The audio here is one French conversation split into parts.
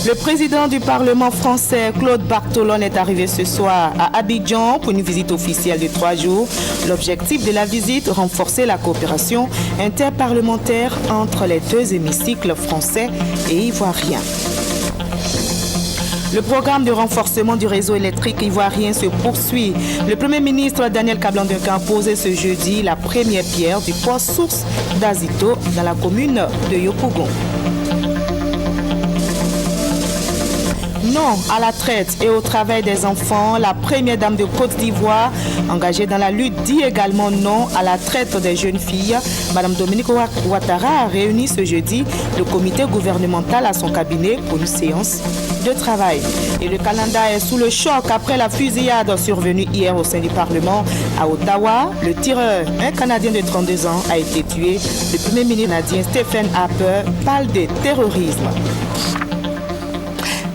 Le président du Parlement français, Claude Bartolone, est arrivé ce soir à Abidjan pour une visite officielle de 3 jours. L'objectif de la visite, renforcer la coopération interparlementaire entre les deux hémicycles français et ivoiriens. Le programme de renforcement du réseau électrique ivoirien se poursuit. Le Premier ministre Daniel Kablan-Duncan a posé ce jeudi la première pierre du poste source d'Azito dans la commune de Yopougon. Non à la traite et au travail des enfants, la première dame de Côte d'Ivoire, engagée dans la lutte, dit également non à la traite des jeunes filles. Madame Dominique Ouattara a réuni ce jeudi le comité gouvernemental à son cabinet pour une séance de travail. Et le Canada est sous le choc après la fusillade survenue hier au sein du Parlement à Ottawa. Le tireur, un Canadien de 32 ans, a été tué. Le Premier ministre canadien Stephen Harper parle de terrorisme.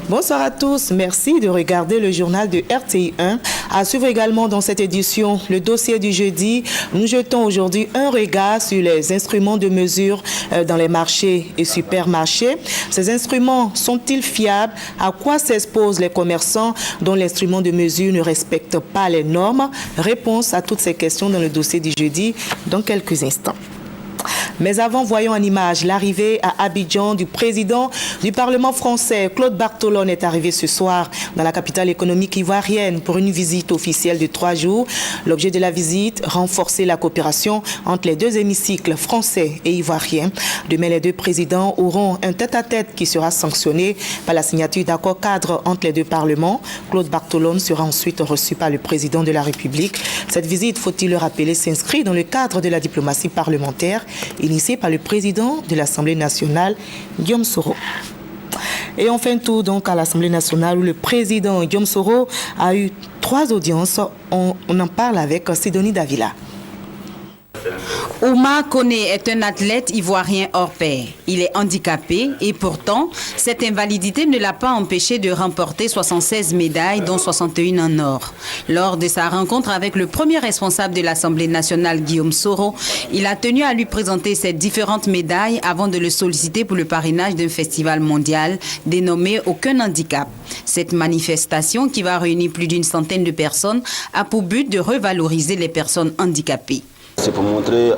Bonsoir à tous, merci de regarder le journal de RTI 1. À suivre également dans cette édition le dossier du jeudi. Nous jetons aujourd'hui un regard sur les instruments de mesure dans les marchés et supermarchés. Ces instruments sont-ils fiables? À quoi s'exposent les commerçants dont l'instrument de mesure ne respecte pas les normes? Réponse à toutes ces questions dans le dossier du jeudi dans quelques instants. Mais avant, voyons en image l'arrivée à Abidjan du président du Parlement français. Claude Bartolone est arrivé ce soir dans la capitale économique ivoirienne pour une visite officielle de 3 jours. L'objet de la visite, renforcer la coopération entre les deux hémicycles français et ivoiriens. Demain, les deux présidents auront un tête-à-tête qui sera sanctionné par la signature d'accords cadres entre les deux parlements. Claude Bartolone sera ensuite reçu par le président de la République. Cette visite, faut-il le rappeler, s'inscrit dans le cadre de la diplomatie parlementaire initié par le président de l'Assemblée nationale, Guillaume Soro. Et on fait un tour donc à l'Assemblée nationale où le président Guillaume Soro a eu 3 audiences. On en parle avec Sidonie Davila. Oumar Koné est un athlète ivoirien hors pair. Il est handicapé et pourtant, cette invalidité ne l'a pas empêché de remporter 76 médailles, dont 61 en or. Lors de sa rencontre avec le premier responsable de l'Assemblée nationale, Guillaume Soro, il a tenu à lui présenter ces différentes médailles avant de le solliciter pour le parrainage d'un festival mondial dénommé Aucun handicap. Cette manifestation, qui va réunir plus d'une centaine de personnes, a pour but de revaloriser les personnes handicapées. C'est pour montrer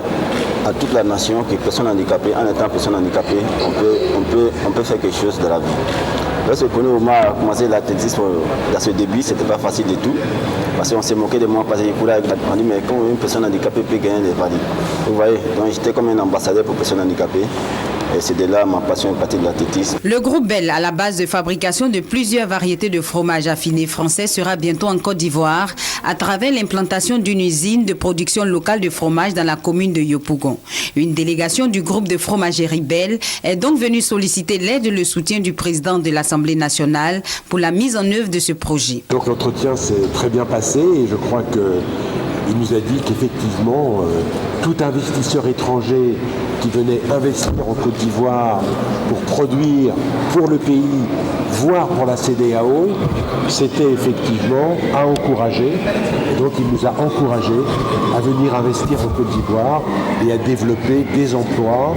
à toute la nation que personne handicapée, en étant personne handicapée, on peut faire quelque chose de la vie. Lorsque Omar a commencé l'athlétisme dans ce début, ce n'était pas facile du tout. Parce qu'on s'est moqué de moi, parce qu'on dit mais comment une personne handicapée peut gagner des valides. Vous voyez, donc j'étais comme un ambassadeur pour personnes handicapées. Et c'est de là ma passion est partie de l'athlétisme. Le groupe Bell, à la base de fabrication de plusieurs variétés de fromages affinés français, sera bientôt en Côte d'Ivoire à travers l'implantation d'une usine de production locale de fromage dans la commune de Yopougon. Une délégation du groupe de fromagerie Bell est donc venue solliciter l'aide et le soutien du président de l'Assemblée nationale pour la mise en œuvre de ce projet. Donc l'entretien s'est très bien passé et je crois qu'il nous a dit qu'effectivement, tout investisseur étranger qui venait investir en Côte d'Ivoire pour produire pour le pays, voire pour la CEDEAO, c'était effectivement à encourager. Et donc il nous a encouragés à venir investir en Côte d'Ivoire et à développer des emplois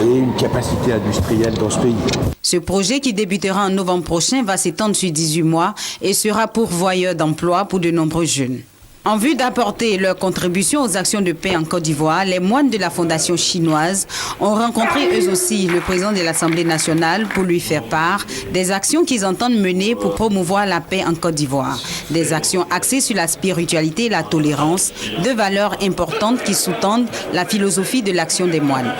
et une capacité industrielle dans ce pays. Ce projet, qui débutera en novembre prochain, va s'étendre sur 18 mois et sera pourvoyeur d'emplois pour de nombreux jeunes. En vue d'apporter leur contribution aux actions de paix en Côte d'Ivoire, les moines de la Fondation chinoise ont rencontré eux aussi le président de l'Assemblée nationale pour lui faire part des actions qu'ils entendent mener pour promouvoir la paix en Côte d'Ivoire. Des actions axées sur la spiritualité et la tolérance, deux valeurs importantes qui sous-tendent la philosophie de l'action des moines.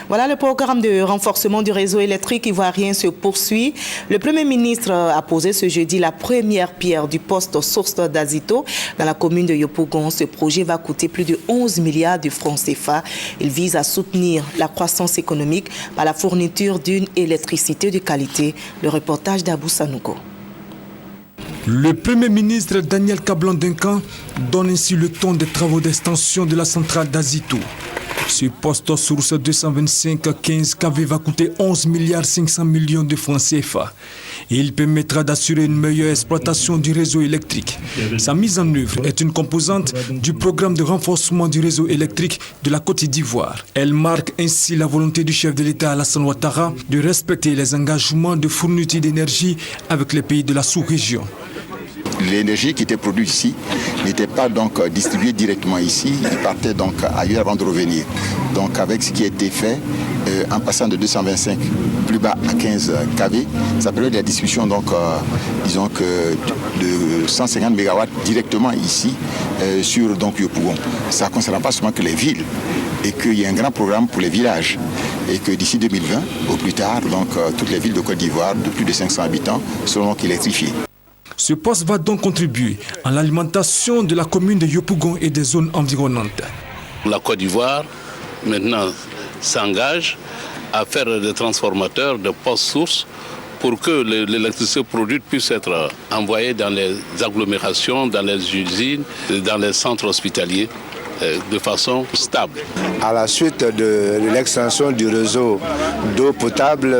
Voilà, le programme de renforcement du réseau électrique ivoirien se poursuit. Le Premier ministre a posé ce jeudi la première pierre du poste source d'Azito dans la commune de Yopougon. Ce projet va coûter plus de 11 milliards de francs CFA. Il vise à soutenir la croissance économique par la fourniture d'une électricité de qualité. Le reportage d'Abou Sanouko. Le Premier ministre Daniel Kablan-Duncan donne ainsi le ton des travaux d'extension de la centrale d'Azito. Ce poste source 225-15 KV va coûter 11 500 millions de francs CFA. Et il permettra d'assurer une meilleure exploitation du réseau électrique. Sa mise en œuvre est une composante du programme de renforcement du réseau électrique de la Côte d'Ivoire. Elle marque ainsi la volonté du chef de l'État Alassane Ouattara de respecter les engagements de fourniture d'énergie avec les pays de la sous-région. L'énergie qui était produite ici n'était pas donc distribuée directement ici, il partait donc ailleurs avant de revenir. Donc avec ce qui a été fait, en passant de 225 plus bas à 15 kV, ça permet de la distribution donc, disons que de 150 MW directement ici sur donc Yopougon. Ça ne concerne pas seulement que les villes et qu'il y a un grand programme pour les villages et que d'ici 2020, au plus tard, donc toutes les villes de Côte d'Ivoire de plus de 500 habitants seront donc électrifiées. Ce poste va donc contribuer à l'alimentation de la commune de Yopougon et des zones environnantes. La Côte d'Ivoire, maintenant, s'engage à faire des transformateurs de postes sources pour que l'électricité produite puisse être envoyée dans les agglomérations, dans les usines, dans les centres hospitaliers de façon stable. À la suite de l'extension du réseau d'eau potable,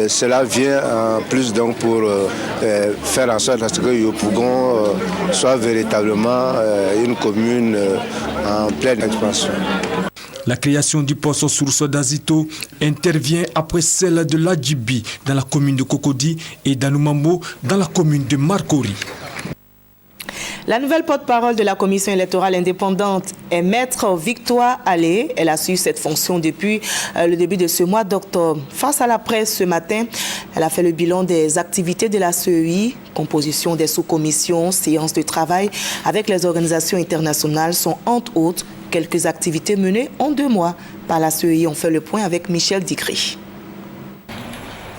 cela vient en plus donc pour faire en sorte que Yopougon soit véritablement une commune en pleine expansion. La création du poste source d'Azito intervient après celle de l'Adjibi dans la commune de Cocody et d'Anoumambo dans la commune de Marcory. La nouvelle porte-parole de la commission électorale indépendante est Maître Victoire Allé. Elle a su cette fonction depuis le début de ce mois d'octobre. Face à la presse ce matin, elle a fait le bilan des activités de la CEI, composition des sous-commissions, séances de travail avec les organisations internationales sont entre autres quelques activités menées en 2 mois par la CEI. On fait le point avec Michel Dicry.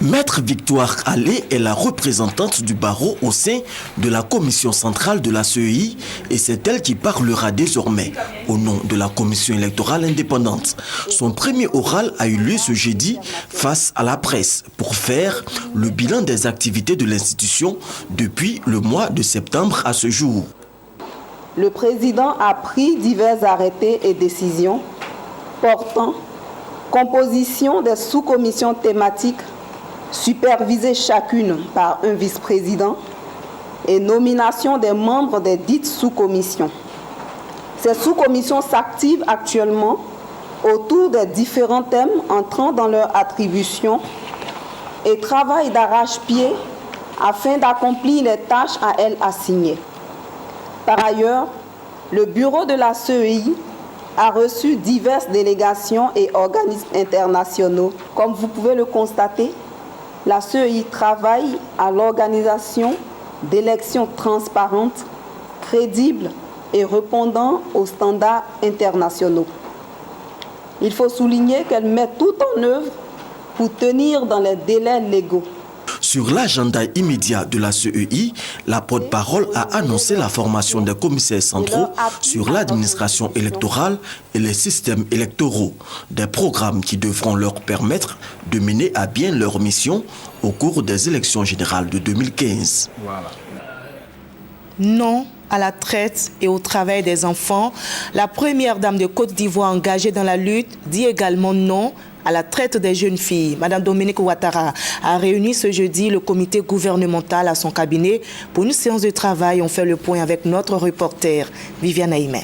Maître Victoire Allé est la représentante du barreau au sein de la commission centrale de la CEI et c'est elle qui parlera désormais au nom de la commission électorale indépendante. Son premier oral a eu lieu ce jeudi face à la presse pour faire le bilan des activités de l'institution depuis le mois de septembre à ce jour. Le président a pris divers arrêtés et décisions portant composition des sous-commissions thématiques supervisées chacune par un vice-président et nomination des membres des dites sous-commissions. Ces sous-commissions s'activent actuellement autour des différents thèmes entrant dans leur attribution et travaillent d'arrache-pied afin d'accomplir les tâches à elles assignées. Par ailleurs, le bureau de la CEI a reçu diverses délégations et organismes internationaux. Comme vous pouvez le constater, la CEI travaille à l'organisation d'élections transparentes, crédibles et répondant aux standards internationaux. Il faut souligner qu'elle met tout en œuvre pour tenir dans les délais légaux. Sur l'agenda immédiat de la CEI, la porte-parole a annoncé la formation des commissaires centraux sur l'administration électorale et les systèmes électoraux, des programmes qui devront leur permettre de mener à bien leur mission au cours des élections générales de 2015. Non à la traite et au travail des enfants. La première dame de Côte d'Ivoire engagée dans la lutte dit également non à la traite des jeunes filles. Madame Dominique Ouattara a réuni ce jeudi le comité gouvernemental à son cabinet pour une séance de travail. On fait le point avec notre reporter Viviane Aïmé.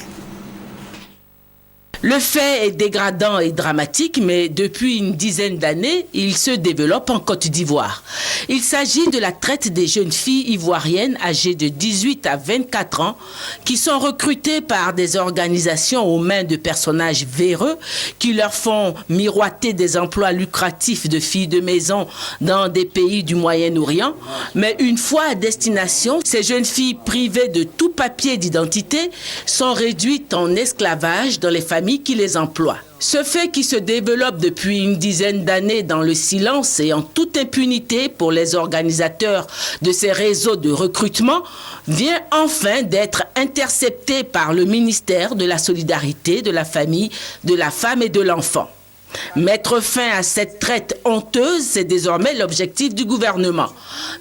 Le fait est dégradant et dramatique, mais depuis une dizaine d'années, il se développe en Côte d'Ivoire. Il s'agit de la traite des jeunes filles ivoiriennes âgées de 18 à 24 ans qui sont recrutées par des organisations aux mains de personnages véreux qui leur font miroiter des emplois lucratifs de filles de maison dans des pays du Moyen-Orient. Mais une fois à destination, ces jeunes filles privées de tout papier d'identité sont réduites en esclavage dans les familles qui les emploient. Ce fait qui se développe depuis une dizaine d'années dans le silence et en toute impunité pour les organisateurs de ces réseaux de recrutement vient enfin d'être intercepté par le ministère de la Solidarité, de la Famille, de la Femme et de l'Enfant. Mettre fin à cette traite honteuse, c'est désormais l'objectif du gouvernement.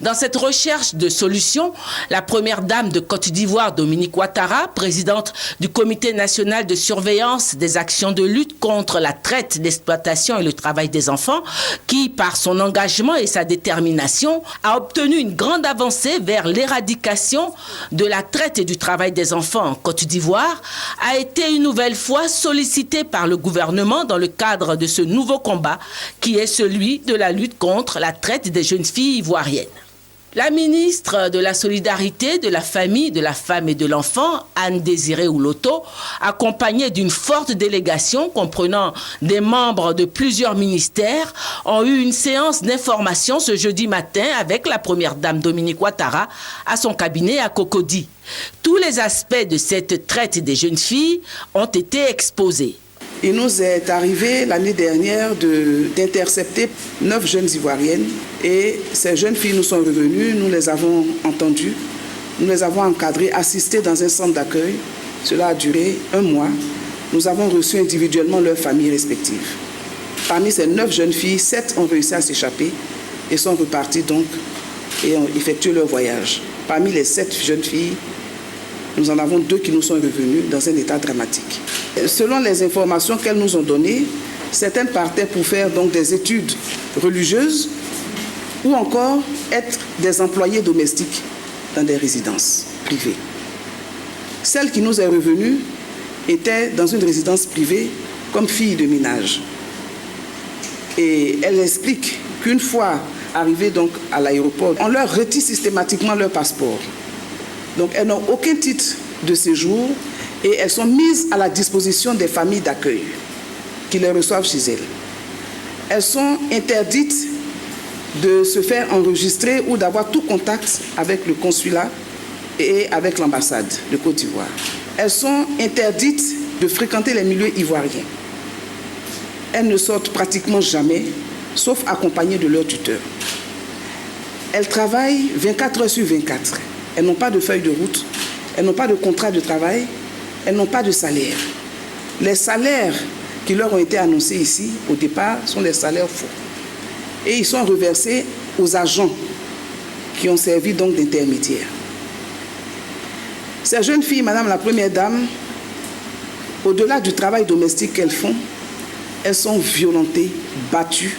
Dans cette recherche de solutions, la première dame de Côte d'Ivoire, Dominique Ouattara, présidente du Comité national de surveillance des actions de lutte contre la traite, l'exploitation et le travail des enfants, qui, par son engagement et sa détermination, a obtenu une grande avancée vers l'éradication de la traite et du travail des enfants en Côte d'Ivoire, a été une nouvelle fois sollicitée par le gouvernement dans le cadre de ce nouveau combat qui est celui de la lutte contre la traite des jeunes filles ivoiriennes. La ministre de la Solidarité, de la Famille, de la Femme et de l'Enfant, Anne-Désirée Ouloto, accompagnée d'une forte délégation comprenant des membres de plusieurs ministères, ont eu une séance d'information ce jeudi matin avec la première dame Dominique Ouattara à son cabinet à Cocody. Tous les aspects de cette traite des jeunes filles ont été exposés. Il nous est arrivé l'année dernière d'intercepter 9 jeunes Ivoiriennes et ces jeunes filles nous sont revenues, nous les avons entendues, nous les avons encadrées, assistées dans un centre d'accueil. Cela a duré 1 mois. Nous avons reçu individuellement leurs familles respectives. Parmi ces 9 jeunes filles, 7 ont réussi à s'échapper et sont reparties donc et ont effectué leur voyage. Parmi les 7 jeunes filles, nous en avons 2 qui nous sont revenues dans un état dramatique. Selon les informations qu'elles nous ont données, certaines partaient pour faire donc des études religieuses ou encore être des employés domestiques dans des résidences privées. Celle qui nous est revenue était dans une résidence privée comme fille de ménage. Et elle explique qu'une fois arrivées donc à l'aéroport, on leur retire systématiquement leur passeport. Donc elles n'ont aucun titre de séjour et elles sont mises à la disposition des familles d'accueil qui les reçoivent chez elles. Elles sont interdites de se faire enregistrer ou d'avoir tout contact avec le consulat et avec l'ambassade de Côte d'Ivoire. Elles sont interdites de fréquenter les milieux ivoiriens. Elles ne sortent pratiquement jamais, sauf accompagnées de leur tuteur. Elles travaillent 24 heures sur 24. Elles n'ont pas de feuille de route, elles n'ont pas de contrat de travail, elles n'ont pas de salaire. Les salaires qui leur ont été annoncés ici, au départ, sont des salaires faux. Et ils sont reversés aux agents qui ont servi donc d'intermédiaires. Ces jeunes filles, Madame la Première Dame, au-delà du travail domestique qu'elles font, elles sont violentées, battues.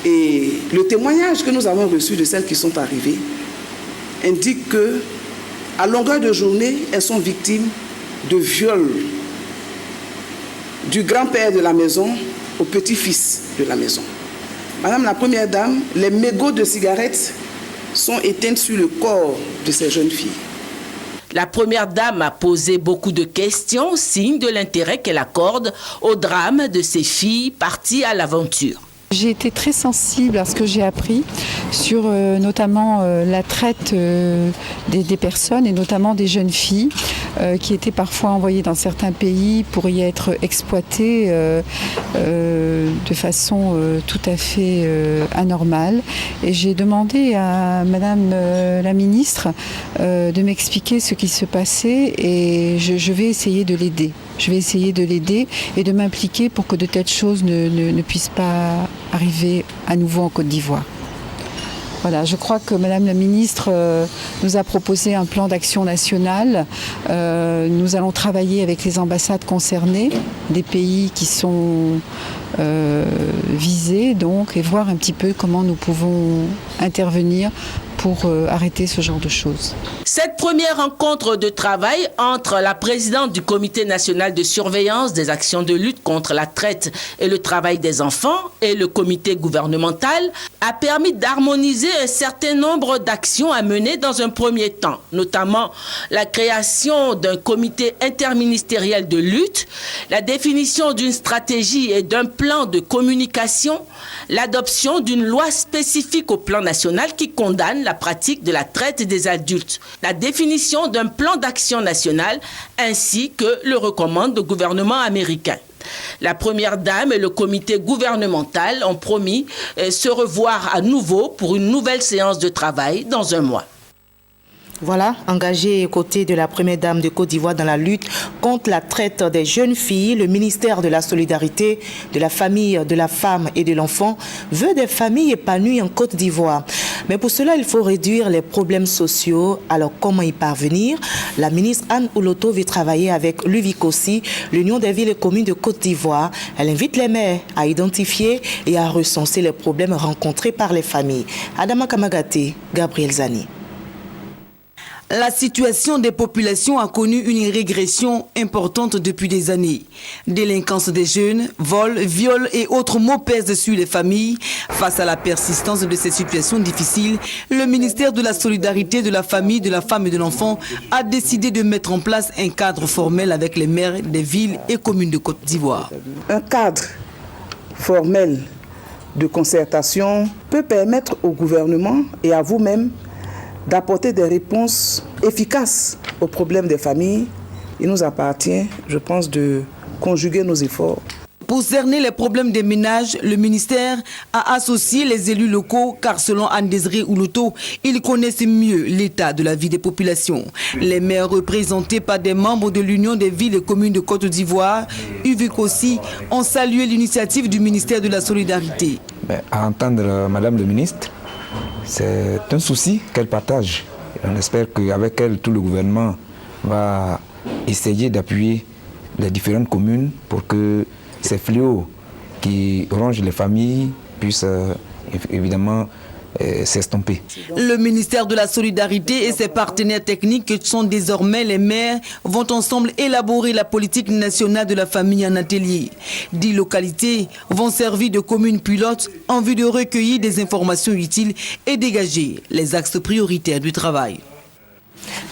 Et le témoignage que nous avons reçu de celles qui sont arrivées indique que, à longueur de journée, elles sont victimes de viols du grand-père de la maison au petit-fils de la maison. Madame la Première Dame, les mégots de cigarettes sont éteints sur le corps de ces jeunes filles. La Première Dame a posé beaucoup de questions, signe de l'intérêt qu'elle accorde au drame de ces filles parties à l'aventure. J'ai été très sensible à ce que j'ai appris sur notamment la traite des personnes et notamment des jeunes filles qui étaient parfois envoyées dans certains pays pour y être exploitées de façon tout à fait anormale. Et j'ai demandé à Madame la ministre de m'expliquer ce qui se passait et je vais essayer de l'aider. Je vais essayer de l'aider et de m'impliquer pour que de telles choses ne puissent pas arriver à nouveau en Côte d'Ivoire. Voilà, je crois que Madame la ministre nous a proposé un plan d'action national. Nous allons travailler avec les ambassades concernées, des pays qui sont visés donc, et voir un petit peu comment nous pouvons intervenir pour arrêter ce genre de choses. Cette première rencontre de travail entre la présidente du Comité national de surveillance des actions de lutte contre la traite et le travail des enfants et le comité gouvernemental a permis d'harmoniser un certain nombre d'actions à mener dans un premier temps, notamment la création d'un comité interministériel de lutte, la définition d'une stratégie et d'un plan de communication, l'adoption d'une loi spécifique au plan national qui condamne la pratique de la traite des adultes, la définition d'un plan d'action national ainsi que le recommande le gouvernement américain. La Première Dame et le comité gouvernemental ont promis se revoir à nouveau pour une nouvelle séance de travail dans un mois. Voilà, engagé aux côtés de la première dame de Côte d'Ivoire dans la lutte contre la traite des jeunes filles, le ministère de la Solidarité, de la Famille, de la Femme et de l'Enfant veut des familles épanouies en Côte d'Ivoire. Mais pour cela, il faut réduire les problèmes sociaux. Alors, comment y parvenir? La ministre Anne Ouloto veut travailler avec l'UVICOSI, l'Union des villes et communes de Côte d'Ivoire. Elle invite les maires à identifier et à recenser les problèmes rencontrés par les familles. Adama Kamagate, Gabriel Zani. La situation des populations a connu une régression importante depuis des années. Délinquance des jeunes, vols, viols et autres maux pèsent sur les familles. Face à la persistance de ces situations difficiles, le ministère de la Solidarité, de la Famille, de la Femme et de l'Enfant a décidé de mettre en place un cadre formel avec les maires des villes et communes de Côte d'Ivoire. Un cadre formel de concertation peut permettre au gouvernement et à vous-même d'apporter des réponses efficaces aux problèmes des familles. Il nous appartient, je pense, de conjuguer nos efforts. Pour cerner les problèmes des ménages, le ministère a associé les élus locaux car selon Anne-Désirée Ouloto, ils connaissent mieux l'état de la vie des populations. Les maires représentés par des membres de l'Union des villes et communes de Côte d'Ivoire, UVICOSI, ont salué l'initiative du ministère de la Solidarité. À entendre Madame le ministre, c'est un souci qu'elle partage. On espère qu'avec elle, tout le gouvernement va essayer d'appuyer les différentes communes pour que ces fléaux qui rongent les familles puissent évidemment s'estomper. Le ministère de la Solidarité et ses partenaires techniques, qui sont désormais les maires, vont ensemble élaborer la politique nationale de la famille en atelier. 10 localités vont servir de communes pilotes en vue de recueillir des informations utiles et dégager les axes prioritaires du travail.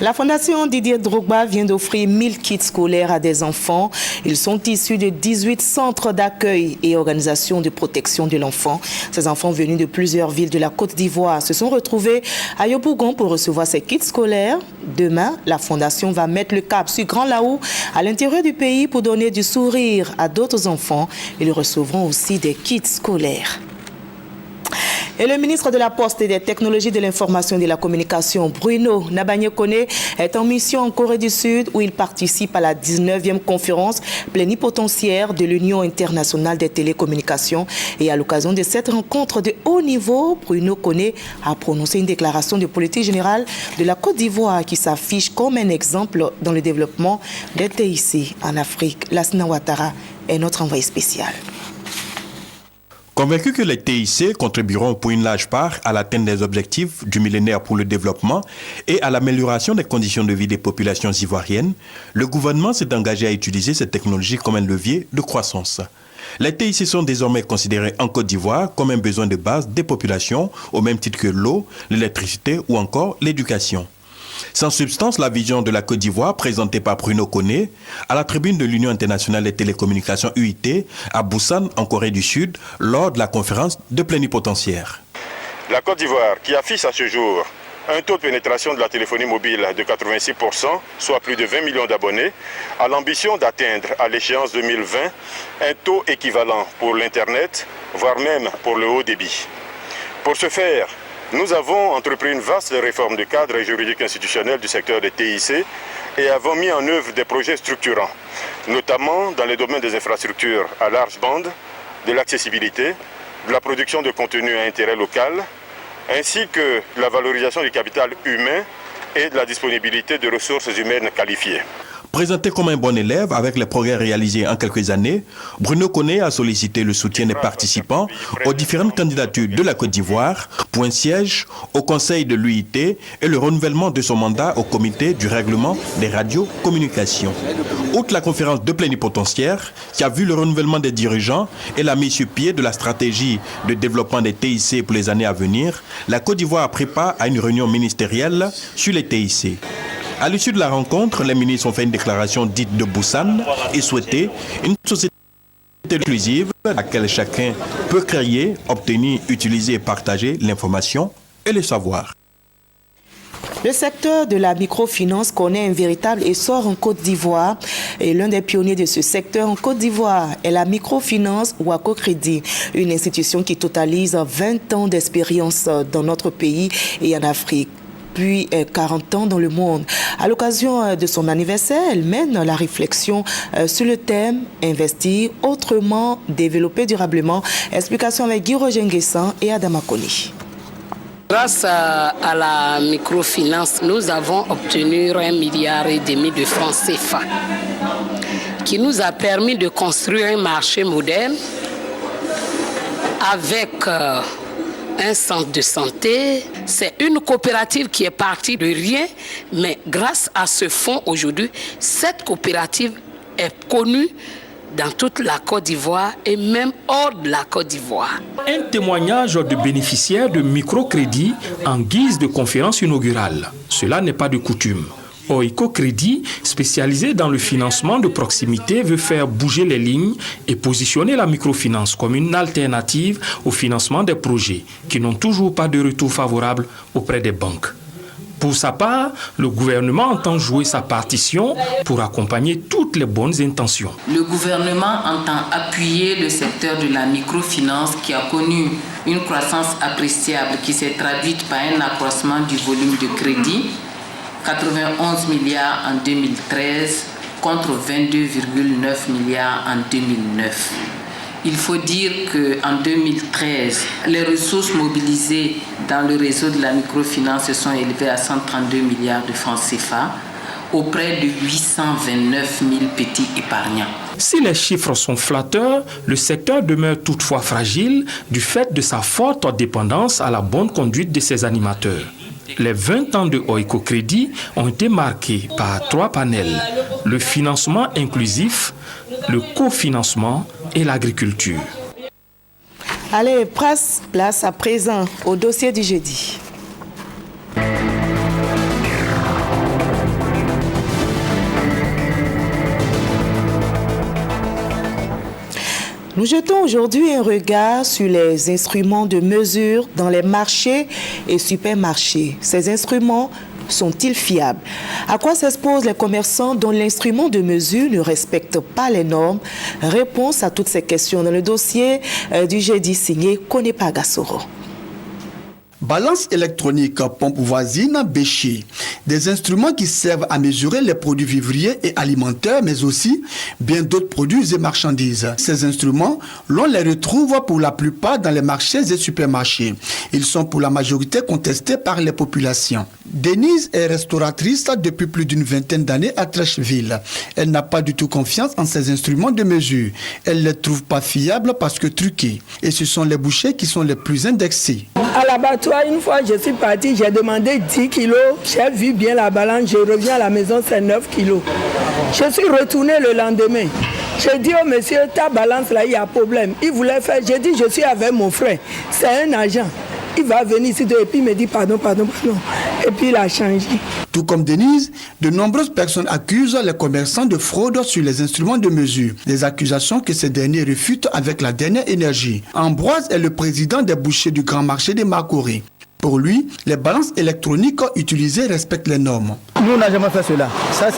La Fondation Didier Drogba vient d'offrir 1000 kits scolaires à des enfants. Ils sont issus de 18 centres d'accueil et organisations de protection de l'enfant. Ces enfants venus de plusieurs villes de la Côte d'Ivoire se sont retrouvés à Yopougon pour recevoir ces kits scolaires. Demain, la Fondation va mettre le cap sur Grand Laou à l'intérieur du pays pour donner du sourire à d'autres enfants. Ils recevront aussi des kits scolaires. Et le ministre de la Poste et des Technologies de l'Information et de la Communication, Bruno Nabanye-Kone, est en mission en Corée du Sud où il participe à la 19e conférence plénipotentiaire de l'Union internationale des télécommunications. Et à l'occasion de cette rencontre de haut niveau, Bruno Kone a prononcé une déclaration de politique générale de la Côte d'Ivoire qui s'affiche comme un exemple dans le développement des TIC en Afrique. Lassina Ouattara est notre envoyé spécial. Convaincu que les TIC contribueront pour une large part à l'atteinte des objectifs du millénaire pour le développement et à l'amélioration des conditions de vie des populations ivoiriennes, le gouvernement s'est engagé à utiliser cette technologie comme un levier de croissance. Les TIC sont désormais considérés en Côte d'Ivoire comme un besoin de base des populations, au même titre que l'eau, l'électricité ou encore l'éducation. Sans substance, la vision de la Côte d'Ivoire, présentée par Bruno Kone, à la tribune de l'Union internationale des télécommunications UIT, à Busan, en Corée du Sud, lors de la conférence de plénipotentiaires. La Côte d'Ivoire, qui affiche à ce jour un taux de pénétration de la téléphonie mobile de 86%, soit plus de 20 millions d'abonnés, a l'ambition d'atteindre à l'échéance 2020 un taux équivalent pour l'Internet, voire même pour le haut débit. Pour ce faire, nous avons entrepris une vaste réforme du cadre juridique institutionnel du secteur des TIC et avons mis en œuvre des projets structurants, notamment dans les domaines des infrastructures à large bande, de l'accessibilité, de la production de contenu à intérêt local, ainsi que la valorisation du capital humain et de la disponibilité de ressources humaines qualifiées. Présenté comme un bon élève avec les progrès réalisés en quelques années, Bruno Kone a sollicité le soutien des participants aux différentes candidatures de la Côte d'Ivoire pour un siège au conseil de l'UIT et le renouvellement de son mandat au comité du règlement des radiocommunications. Outre la conférence de plénipotentiaires qui a vu le renouvellement des dirigeants et la mise sur pied de la stratégie de développement des TIC pour les années à venir, la Côte d'Ivoire prépare à une réunion ministérielle sur les TIC. À l'issue de la rencontre, les ministres ont fait une déclaration dite de Busan et souhaité une société inclusive à laquelle chacun peut créer, obtenir, utiliser et partager l'information et le savoir. Le secteur de la microfinance connaît un véritable essor en Côte d'Ivoire et l'un des pionniers de ce secteur en Côte d'Ivoire est la microfinance Wako Crédit, une institution qui totalise 20 ans d'expérience dans notre pays et en Afrique. depuis 40 ans dans le monde. À l'occasion de son anniversaire, elle mène la réflexion sur le thème « Investir autrement, développer durablement ». Explication avec Guy Roger-Nguessan et Adama Koni. Grâce à la microfinance, nous avons obtenu 1,5 milliard de francs CFA qui nous a permis de construire un marché moderne avec un centre de santé. C'est une coopérative qui est partie de rien, mais grâce à ce fonds aujourd'hui, cette coopérative est connue dans toute la Côte d'Ivoire et même hors de la Côte d'Ivoire. Un témoignage de bénéficiaires de microcrédit en guise de conférence inaugurale. Cela n'est pas de coutume. Oiko Crédit, spécialisé dans le financement de proximité, veut faire bouger les lignes et positionner la microfinance comme une alternative au financement des projets qui n'ont toujours pas de retour favorable auprès des banques. Pour sa part, le gouvernement entend jouer sa partition pour accompagner toutes les bonnes intentions. Le gouvernement entend appuyer le secteur de la microfinance qui a connu une croissance appréciable qui s'est traduite par un accroissement du volume de crédit, 91 milliards en 2013 contre 22,9 milliards en 2009. Il faut dire qu'en 2013, les ressources mobilisées dans le réseau de la microfinance se sont élevées à 132 milliards de francs CFA auprès de 829 000 petits épargnants. Si les chiffres sont flatteurs, le secteur demeure toutefois fragile du fait de sa forte dépendance à la bonne conduite de ses animateurs. Les 20 ans de Oiko Crédit ont été marqués par 3 panels, le financement inclusif, le cofinancement et l'agriculture. Allez, place à présent au dossier du jeudi. Nous jetons aujourd'hui un regard sur les instruments de mesure dans les marchés et supermarchés. Ces instruments sont-ils fiables? À quoi s'exposent les commerçants dont l'instrument de mesure ne respecte pas les normes? Réponse à toutes ces questions dans le dossier du jeudi signé Konepa Gassoro. Balance électronique, pompe voisine, bécher. Des instruments qui servent à mesurer les produits vivriers et alimentaires, mais aussi bien d'autres produits et marchandises. Ces instruments, l'on les retrouve pour la plupart dans les marchés et supermarchés. Ils sont pour la majorité contestés par les populations. Denise est restauratrice depuis plus d'une vingtaine d'années à Trècheville. Elle n'a pas du tout confiance en ces instruments de mesure. Elle ne les trouve pas fiables parce que truqués. Et ce sont les bouchers qui sont les plus indexés. À l'abattoir, une fois je suis partie, j'ai demandé 10 kilos, j'ai vu bien la balance, je reviens à la maison, c'est 9 kilos. Je suis retournée le lendemain. J'ai dit au monsieur, ta balance là, il y a problème. Il voulait faire, j'ai dit, je suis avec mon frère, c'est un agent. Il va venir ici et puis il me dit pardon. Et puis il a changé. Tout comme Denise, de nombreuses personnes accusent les commerçants de fraude sur les instruments de mesure. Des accusations que ces derniers refutent avec la dernière énergie. Ambroise est le président des bouchers du grand marché de Makori. Pour lui, les balances électroniques utilisées respectent les normes. Nous, on n'a jamais fait cela. Ça,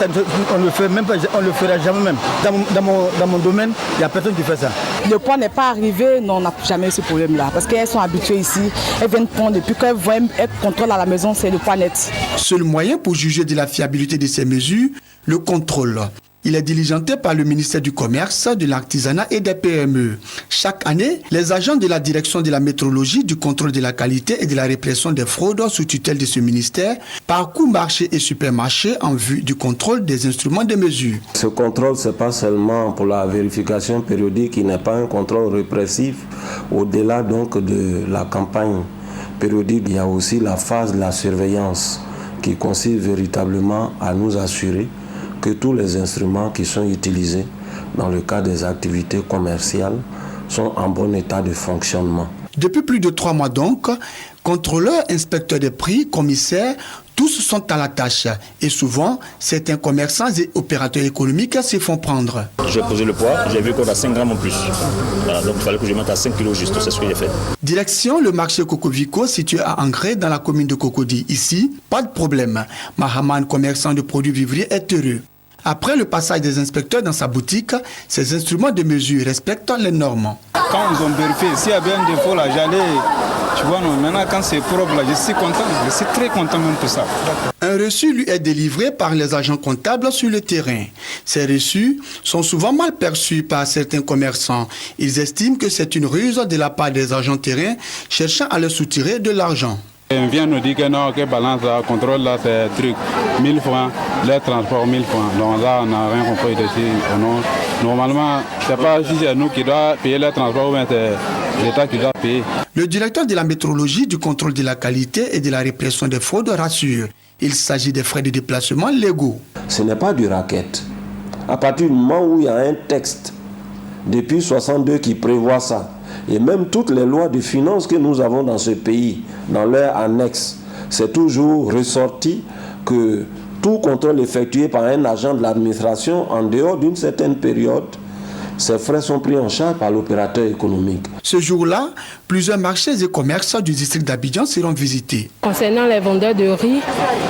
on ne le fait même pas, on ne le fera jamais même. Dans mon domaine, il n'y a personne qui fait ça. Le poids n'est pas arrivé, non, on n'a jamais eu ce problème-là. Parce qu'elles sont habituées ici, elles viennent prendre, depuis qu'elles voient être contrôle à la maison, c'est le poids net. Seul moyen pour juger de la fiabilité de ces mesures, le contrôle. Il est diligenté par le ministère du Commerce, de l'Artisanat et des PME. Chaque année, les agents de la direction de la métrologie, du contrôle de la qualité et de la répression des fraudes sous tutelle de ce ministère parcourent marchés et supermarchés en vue du contrôle des instruments de mesure. Ce contrôle, ce n'est pas seulement pour la vérification périodique, qui n'est pas un contrôle répressif. Au-delà donc de la campagne périodique, il y a aussi la phase de la surveillance qui consiste véritablement à nous assurer que tous les instruments qui sont utilisés dans le cadre des activités commerciales sont en bon état de fonctionnement. Depuis plus de 3 mois donc, contrôleurs, inspecteurs des prix, commissaires, tous sont à la tâche. Et souvent, certains commerçants et opérateurs économiques se font prendre. J'ai posé le poids, j'ai vu qu'on a 5 grammes en plus. Voilà, donc il fallait que je mette à 5 kilos juste, c'est ce que j'ai fait. Direction le marché Cocovico situé à Angré dans la commune de Cocody. Ici, pas de problème. Mahaman, commerçant de produits vivriers, est heureux. Après le passage des inspecteurs dans sa boutique, ces instruments de mesure respectent les normes. Quand ils ont vérifié, s'il y a bien un défaut là, j'allais, tu vois, non, maintenant quand c'est propre là, je suis content, je suis très content même pour ça. Un reçu lui est délivré par les agents comptables sur le terrain. Ces reçus sont souvent mal perçus par certains commerçants. Ils estiment que c'est une ruse de la part des agents terrain cherchant à leur soutirer de l'argent. On vient nous dire que non, que balance là, contrôle là, c'est truc, 1000 francs, les transports 1000 francs. Donc là, on n'a rien compris dessus. Normalement, c'est pas si c'est nous qui doit payer les transports, mais c'est l'État qui doit payer. Le directeur de la métrologie, du contrôle de la qualité et de la répression des fraudes rassure. Il s'agit des frais de déplacement légaux. Ce n'est pas du racket. À partir du moment où il y a un texte, depuis 62 qui prévoit ça, et même toutes les lois de finances que nous avons dans ce pays, dans leur annexe, c'est toujours ressorti que tout contrôle effectué par un agent de l'administration en dehors d'une certaine période, ces frais sont pris en charge par l'opérateur économique. Ce jour-là, plusieurs marchés et commerces du district d'Abidjan seront visités. Concernant les vendeurs de riz,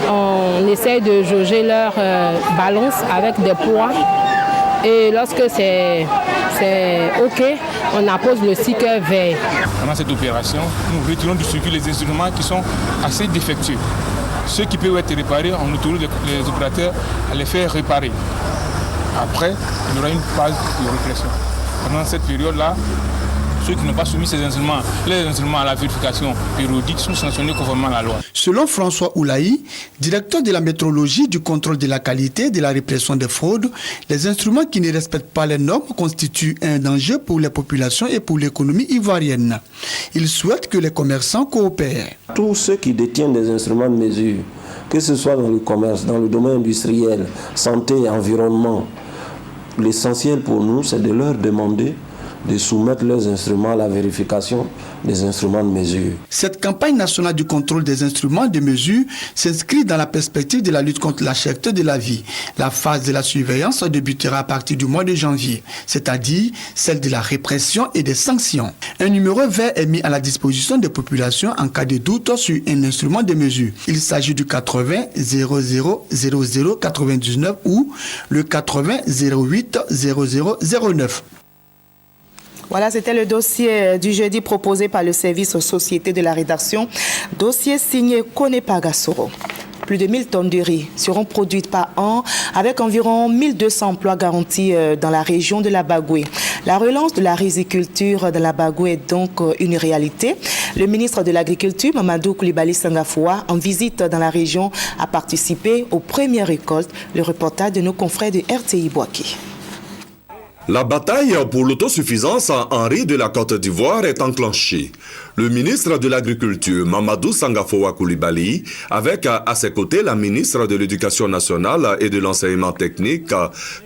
on essaie de jauger leur balance avec des poids. Et lorsque c'est OK, on appose le sticker vert. Pendant cette opération, nous retirons du circuit les instruments qui sont assez défectueux. Ceux qui peuvent être réparés, on autorise les opérateurs à les faire réparer. Après, il y aura une phase de répression. Pendant cette période-là, ceux qui n'ont pas soumis ces instruments, les instruments à la vérification périodique sont sanctionnés conformément à la loi. Selon François Oulaï, directeur de la métrologie, du contrôle de la qualité et de la répression des fraudes, les instruments qui ne respectent pas les normes constituent un danger pour les populations et pour l'économie ivoirienne. Il souhaite que les commerçants coopèrent. Tous ceux qui détiennent des instruments de mesure, que ce soit dans le commerce, dans le domaine industriel, santé, environnement, l'essentiel pour nous, c'est de leur demander de soumettre leurs instruments à la vérification des instruments de mesure. Cette campagne nationale du contrôle des instruments de mesure s'inscrit dans la perspective de la lutte contre la cherté de la vie. La phase de la surveillance débutera à partir du mois de janvier, c'est-à-dire celle de la répression et des sanctions. Un numéro vert est mis à la disposition des populations en cas de doute sur un instrument de mesure. Il s'agit du 80 00 00 99 ou le 80 08 00 09. Voilà, c'était le dossier du jeudi proposé par le service aux sociétés de la rédaction. Dossier signé Konepa Gassoro. Plus de 1000 tonnes de riz seront produites par an avec environ 1200 emplois garantis dans la région de la Bagoué. La relance de la riziculture de la Bagoué est donc une réalité. Le ministre de l'Agriculture, Mamadou Coulibaly Sangafoua, en visite dans la région, a participé aux premières récoltes. Le reportage de nos confrères de RTI Boaki. La bataille pour l'autosuffisance en riz de la Côte d'Ivoire est enclenchée. Le ministre de l'Agriculture, Mamadou Sangafoua Coulibaly, avec à ses côtés la ministre de l'Éducation nationale et de l'Enseignement technique,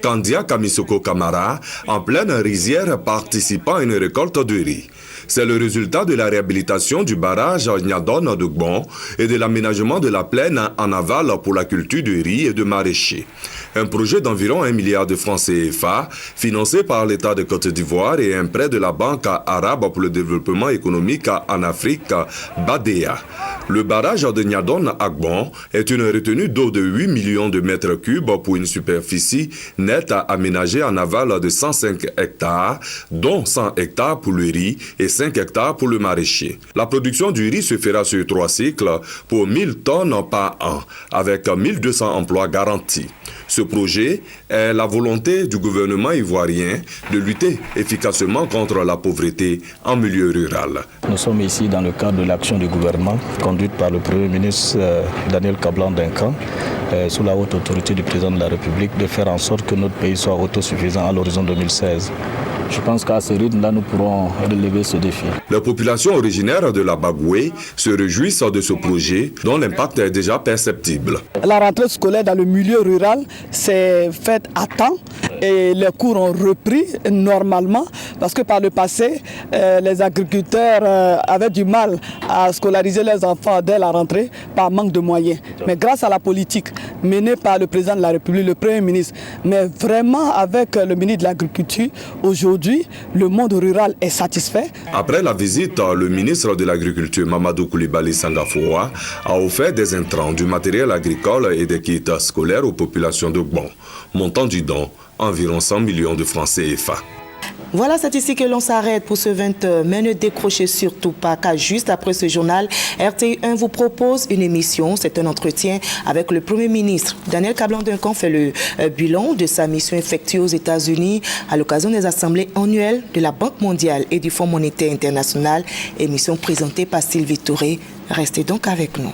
Kandia Kamisoko Kamara, en pleine rizière participant à une récolte de riz. C'est le résultat de la réhabilitation du barrage Nyadon de Gbon et de l'aménagement de la plaine en aval pour la culture de riz et de maraîchers. Un projet d'environ 1 milliard de francs CFA, financé par l'État de Côte d'Ivoire et un prêt de la Banque arabe pour le développement économique en Afrique, BADEA. Le barrage de Nyadon à Gbon est une retenue d'eau de 8 millions de mètres cubes pour une superficie nette aménagée en aval de 105 hectares, dont 100 hectares pour le riz et 5 hectares pour le maraîcher. La production du riz se fera sur 3 cycles pour 1000 tonnes par an, avec 1200 emplois garantis. Ce projet est la volonté du gouvernement ivoirien de lutter efficacement contre la pauvreté en milieu rural. Nous sommes ici dans le cadre de l'action du gouvernement conduite par le Premier ministre Daniel Kablan-Duncan sous la haute autorité du président de la République de faire en sorte que notre pays soit autosuffisant à l'horizon 2016. Je pense qu'à ce rythme-là, nous pourrons relever ce défi. Les populations originaires de la Bagoué se réjouissent de ce projet dont l'impact est déjà perceptible. La rentrée scolaire dans le milieu rural s'est faite à temps et les cours ont repris normalement parce que par le passé, les agriculteurs avaient du mal à scolariser leurs enfants dès la rentrée par manque de moyens. Mais grâce à la politique menée par le président de la République, le Premier ministre. Mais vraiment, avec le ministre de l'Agriculture, aujourd'hui, le monde rural est satisfait. Après la visite, le ministre de l'Agriculture, Mamadou Koulibaly Sangafoua, a offert des intrants, du matériel agricole et des kits scolaires aux populations de Gbon. Montant du don, environ 100 millions de francs CFA. Voilà, c'est ici que l'on s'arrête pour ce 20h. Mais ne décrochez surtout pas, car juste après ce journal, RTI1 vous propose une émission. C'est un entretien avec le Premier ministre. Daniel Kablan-Duncan fait le bilan de sa mission effectuée aux États-Unis à l'occasion des assemblées annuelles de la Banque mondiale et du Fonds monétaire international. Émission présentée par Sylvie Touré. Restez donc avec nous.